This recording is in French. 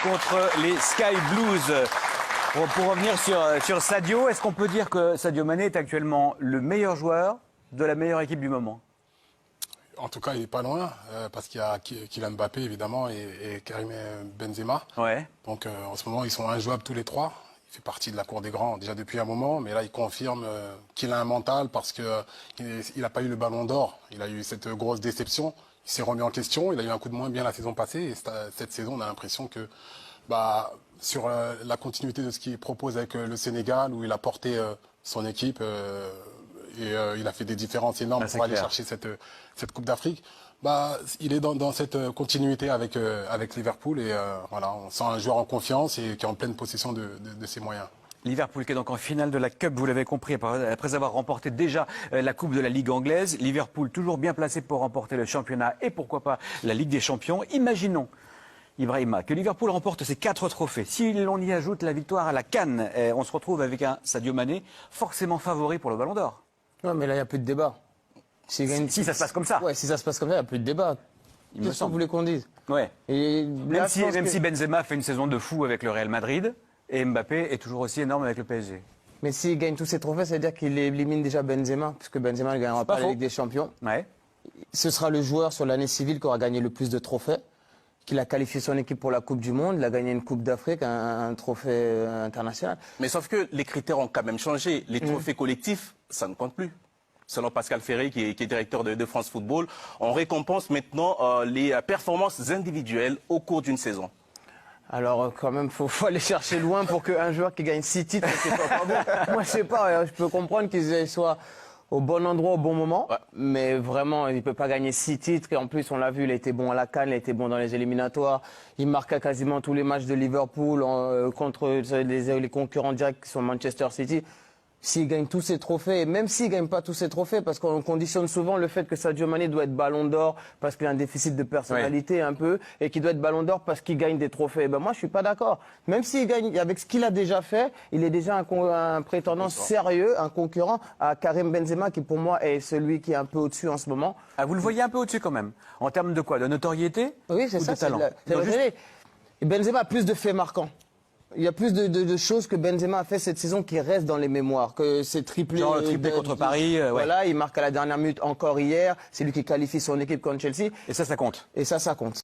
contre les Sky Blues. Pour revenir sur Sadio, est-ce qu'on peut dire que Sadio Mané est actuellement le meilleur joueur de la meilleure équipe du moment? En tout cas, il n'est pas loin, parce qu'il y a Kylian Mbappé, évidemment, et Karim Benzema. Ouais. Donc, en ce moment, ils sont injouables tous les trois. Il fait partie de la cour des grands déjà depuis un moment, mais là, il confirme qu'il a un mental parce qu'il n'a pas eu le ballon d'or. Il a eu cette grosse déception. Il s'est remis en question. Il a eu un coup de moins bien la saison passée. Et cette saison, on a l'impression que sur la continuité de ce qu'il propose avec le Sénégal, où il a porté son équipe et il a fait des différences énormes pour aller chercher cette Coupe d'Afrique. Il est dans cette continuité avec Liverpool et voilà, on sent un joueur en confiance et qui est en pleine possession de ses moyens. Liverpool qui est donc en finale de la Cup, vous l'avez compris, après avoir remporté déjà la Coupe de la Ligue anglaise. Liverpool toujours bien placé pour remporter le championnat et pourquoi pas la Ligue des Champions. Imaginons, Ibrahima, que Liverpool remporte ses 4 trophées. Si l'on y ajoute la victoire à la CAN, on se retrouve avec un Sadio Mané forcément favori pour le Ballon d'Or. Non, mais là, il n'y a plus de débat. Si ça se passe comme ça. Ouais, si ça se passe comme ça, il n'y a plus de débat. Qu'est-ce que vous voulez qu'on dise? Ouais. Et même si Benzema fait une saison de fou avec le Real Madrid, et Mbappé est toujours aussi énorme avec le PSG. Mais s'il gagne tous ses trophées, ça veut dire qu'il élimine déjà Benzema, puisque Benzema ne gagnera pas la Ligue des Champions. Ouais. Ce sera le joueur sur l'année civile qui aura gagné le plus de trophées, qu'il a qualifié son équipe pour la Coupe du Monde, il a gagné une Coupe d'Afrique, un trophée international. Mais sauf que les critères ont quand même changé. Les trophées collectifs, ça ne compte plus. Selon Pascal Ferré, qui est directeur de France Football, on récompense maintenant les performances individuelles au cours d'une saison. Alors quand même, faut aller chercher loin pour qu'un joueur qui gagne 6 titres, c'est pas bon. Moi, je sais pas, je peux comprendre qu'ils soient au bon endroit au bon moment, mais vraiment, il peut pas gagner 6 titres. Et en plus, on l'a vu, il a été bon à la CAN, il a été bon dans les éliminatoires. Il marque à quasiment tous les matchs de Liverpool contre les concurrents directs qui sont Manchester City. S'il gagne tous ses trophées, et même s'il gagne pas tous ses trophées, parce qu'on conditionne souvent le fait que Sadio Mané doit être Ballon d'Or parce qu'il a un déficit de personnalité un peu, et qu'il doit être Ballon d'Or parce qu'il gagne des trophées. Ben moi, je suis pas d'accord. Même s'il gagne, avec ce qu'il a déjà fait, il est déjà un prétendant sérieux, un concurrent à Karim Benzema, qui pour moi est celui qui est un peu au-dessus en ce moment. Ah, vous le voyez un peu au-dessus quand même. En termes de quoi? De notoriété? Oui, c'est ça. De talent. Et Benzema a plus de faits marquants. Il y a plus de choses que Benzema a fait cette saison qui restent dans les mémoires, que c'est triplé. Genre le triplé contre Paris. Voilà, il marque à la dernière minute encore hier. C'est lui qui qualifie son équipe contre Chelsea. Et ça compte. Et ça compte.